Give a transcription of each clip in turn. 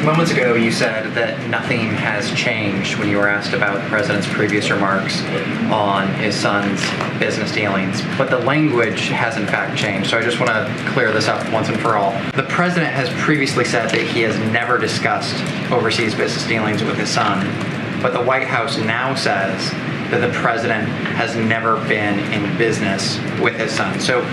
Moments ago, you said that nothing has changed when you were asked about the president's previous remarks on his son's business dealings, but the language has in fact changed. So I just want to clear this up once and for all. The president has previously said that he has never discussed overseas business dealings with his son, but the White House now says that the president has never been in business with his son. So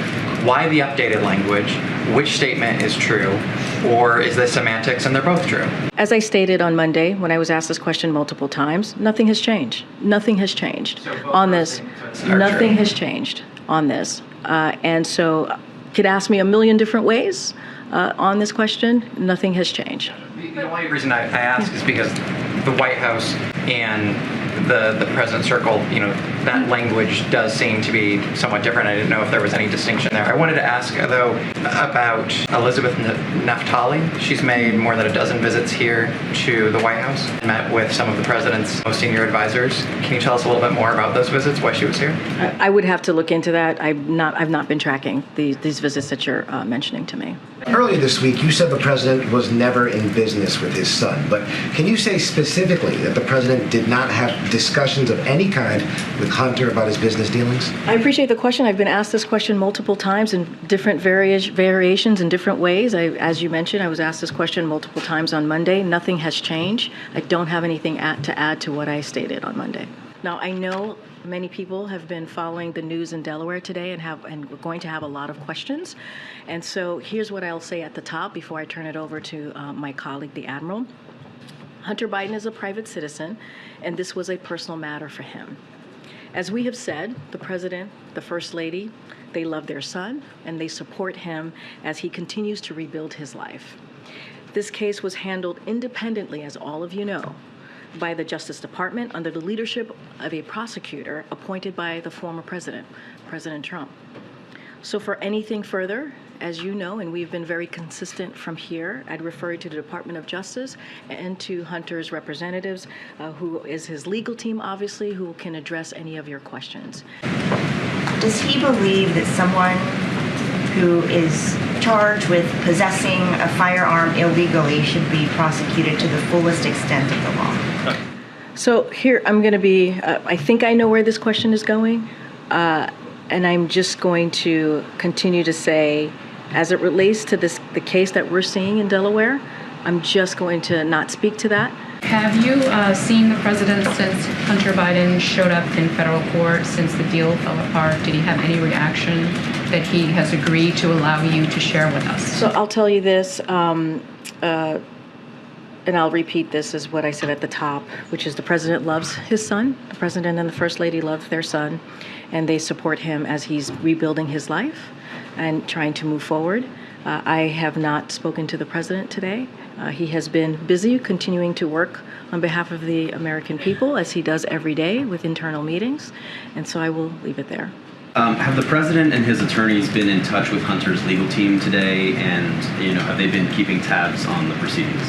why the updated language? Which statement is true? Or is this semantics and they're both true? As I stated on Monday, when I was asked this question multiple times, nothing has changed. Nothing has changed on this. Nothing has changed on this. And so could ask me a million different ways on this question. Nothing has changed. The only reason I ask is because the White House and the president's circle, that language does seem to be somewhat different. I didn't know if there was any distinction there. I wanted to ask, though, about Elizabeth Naftali. She's made more than a dozen visits here to the White House, met with some of the president's most senior advisors. Can you tell us a little bit more about those visits, why she was here? I would have to look into that. I've not been tracking these visits that you're mentioning to me. Earlier this week, you said the president was never in business with his son, but can you say specifically that the president did not have discussions of any kind with Hunter about his business dealings? I appreciate the question. I've been asked this question multiple times in different variations in different ways. As you mentioned, I was asked this question multiple times on Monday. Nothing has changed. I don't have anything to add to what I stated on Monday. Now, I know many people have been following the news in Delaware today and we're going to have a lot of questions. And so here's what I'll say at the top before I turn it over to my colleague, the Admiral. Hunter Biden is a private citizen, and this was a personal matter for him. As we have said, the President, the First Lady, they love their son, and they support him as he continues to rebuild his life. This case was handled independently, as all of you know, by the Justice Department under the leadership of a prosecutor appointed by the former president, President Trump. So for anything further, as you know, and we've been very consistent from here, I'd refer you to the Department of Justice and to Hunter's representatives, who is his legal team, obviously, who can address any of your questions. Does he believe that someone who is charged with possessing a firearm illegally should be prosecuted to the fullest extent of the law? So here I'm going to be, I think I know where this question is going, and I'm just going to continue to say, as it relates to the case that we're seeing in Delaware, I'm just going to not speak to that. Have you seen the president since Hunter Biden showed up in federal court, since the deal fell apart? Did he have any reaction that he has agreed to allow you to share with us? So I'll tell you this, and I'll repeat this as what I said at the top, which is the president loves his son. The president and the First Lady love their son, and they support him as he's rebuilding his life and trying to move forward. I have not spoken to the president today. He has been busy continuing to work on behalf of the American people, as he does every day with internal meetings, and so I will leave it there. Have the president and his attorneys been in touch with Hunter's legal team today, and have they been keeping tabs on the proceedings?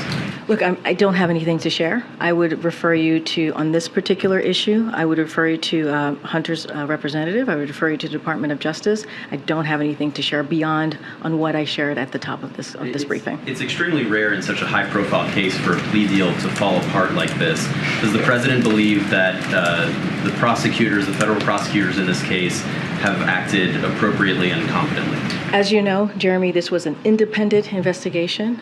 Look, I don't have anything to share. I would refer you to, on this particular issue, I would refer you to Hunter's representative. I would refer you to the Department of Justice. I don't have anything to share beyond on what I shared at the top of this briefing. It's extremely rare in such a high-profile case for a plea deal to fall apart like this. Does the president believe that the prosecutors, the federal prosecutors in this case, have acted appropriately and competently? As you know, Jeremy, this was an independent investigation.